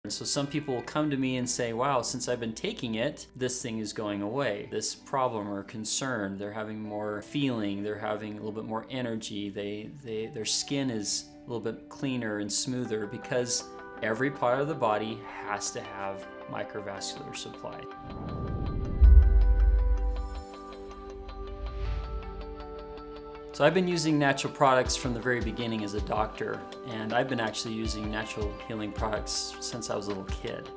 And so some people will come to me and say, wow, since I've been taking it, this thing is going away. This problem or concern, they're having more feeling, they're having a little bit more energy, their skin is a little bit cleaner and smoother, because every part of the body has to have microvascular supply. So I've been using natural products from the very beginning as a doctor, and I've been actually using natural healing products since I was a little kid.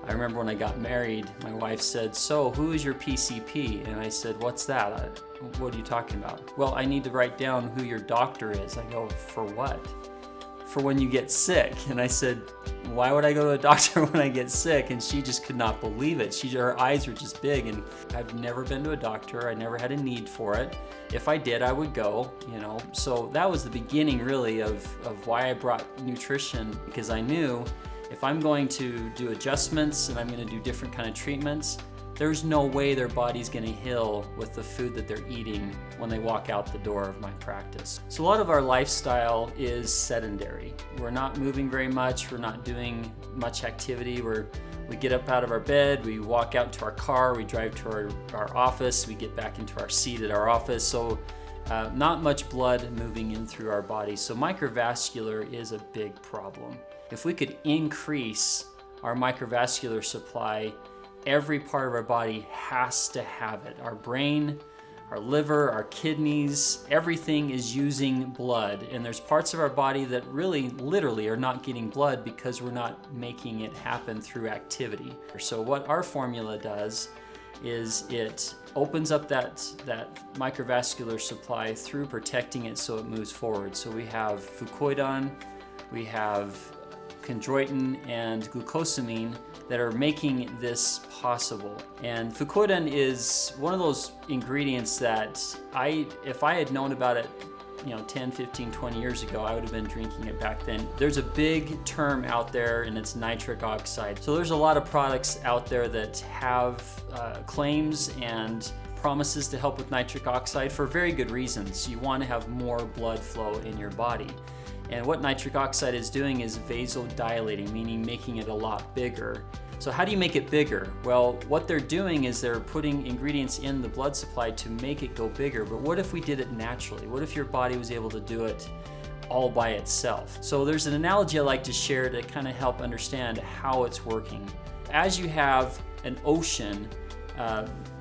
I remember when I got married, my wife said, "So, who is your PCP?" And I said, "What's that? What are you talking about?" "Well, I need to write down who your doctor is." I go, "For what?" "For when you get sick." And I said, "Why would I go to a doctor when I get sick?" And she just could not believe it. Her eyes were just big, and I've never been to a doctor. I never had a need for it. If I did, I would go, So that was the beginning really of why I brought nutrition, because I knew if I'm going to do adjustments and I'm going to do different kind of treatments, there's no way their body's going to heal with the food that they're eating when they walk out the door of my practice. So a lot of our lifestyle is sedentary. We're not moving very much. We're not doing much activity. We get up out of our bed, we walk out to our car, we drive to our office, we get back into our seat at our office. So not much blood moving in through our body. So microvascular is a big problem. If we could increase our microvascular supply, every part of our body has to have it. Our brain, our liver, our kidneys, everything is using blood. And there's parts of our body that really, literally are not getting blood because we're not making it happen through activity. So what our formula does is it opens up that microvascular supply through protecting it so it moves forward. So we have fucoidan, we have chondroitin and glucosamine that are making this possible. And fucoidan is one of those ingredients that if I had known about it 10, 15, 20 years ago, I would have been drinking it back then. There's a big term out there, and it's nitric oxide. So there's a lot of products out there that have claims and promises to help with nitric oxide for very good reasons. You want to have more blood flow in your body. And what nitric oxide is doing is vasodilating, meaning making it a lot bigger. So how do you make it bigger? Well, what they're doing is they're putting ingredients in the blood supply to make it go bigger. But what if we did it naturally? What if your body was able to do it all by itself? So there's an analogy I like to share to kind of help understand how it's working. As you have an ocean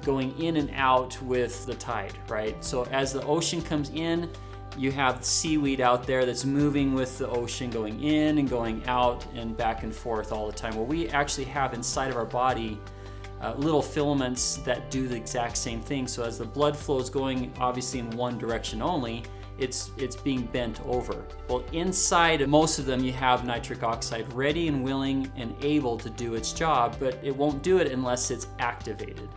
going in and out with the tide, right? So as the ocean comes in, you have seaweed out there that's moving with the ocean, going in and going out and back and forth all the time. Well, we actually have inside of our body little filaments that do the exact same thing. So as the blood flow is going obviously in one direction only, it's being bent over. Well, inside most of them you have nitric oxide ready and willing and able to do its job, but it won't do it unless it's activated.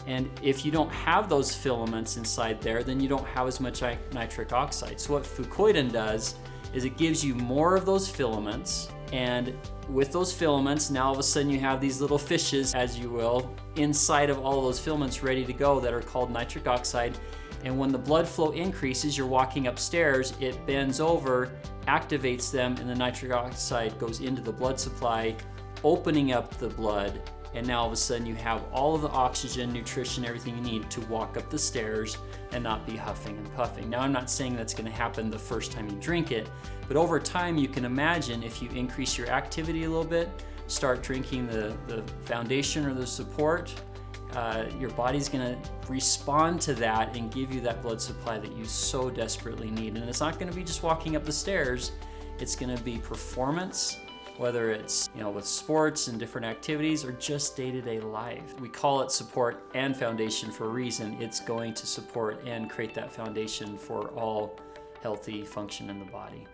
And if you don't have those filaments inside there, then you don't have as much nitric oxide. So what fucoidan does is it gives you more of those filaments, and with those filaments, now all of a sudden you have these little fishes, as you will, inside of all those filaments ready to go that are called nitric oxide. And when the blood flow increases, you're walking upstairs, it bends over, activates them, and the nitric oxide goes into the blood supply, opening up the blood. And now all of a sudden you have all of the oxygen, nutrition, everything you need to walk up the stairs and not be huffing and puffing. Now I'm not saying that's going to happen the first time you drink it, but over time you can imagine if you increase your activity a little bit, start drinking the foundation or the support, your body's going to respond to that and give you that blood supply that you so desperately need. And it's not going to be just walking up the stairs, it's going to be performance, whether it's with sports and different activities or just day-to-day life. We call it support and foundation for a reason. It's going to support and create that foundation for all healthy function in the body.